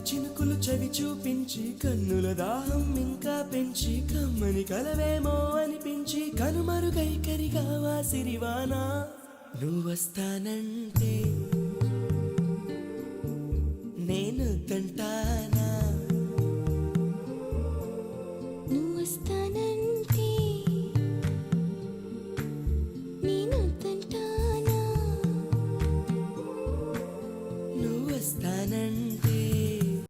చినుకులు చవి చూపించి కన్నుల దాహం ఇంకా పెంచి కమ్మని కలవేమో అనిపించి కనుమరుగైకరిగా వాసిరివానా నువ్వొస్తానంటే నేను తంటా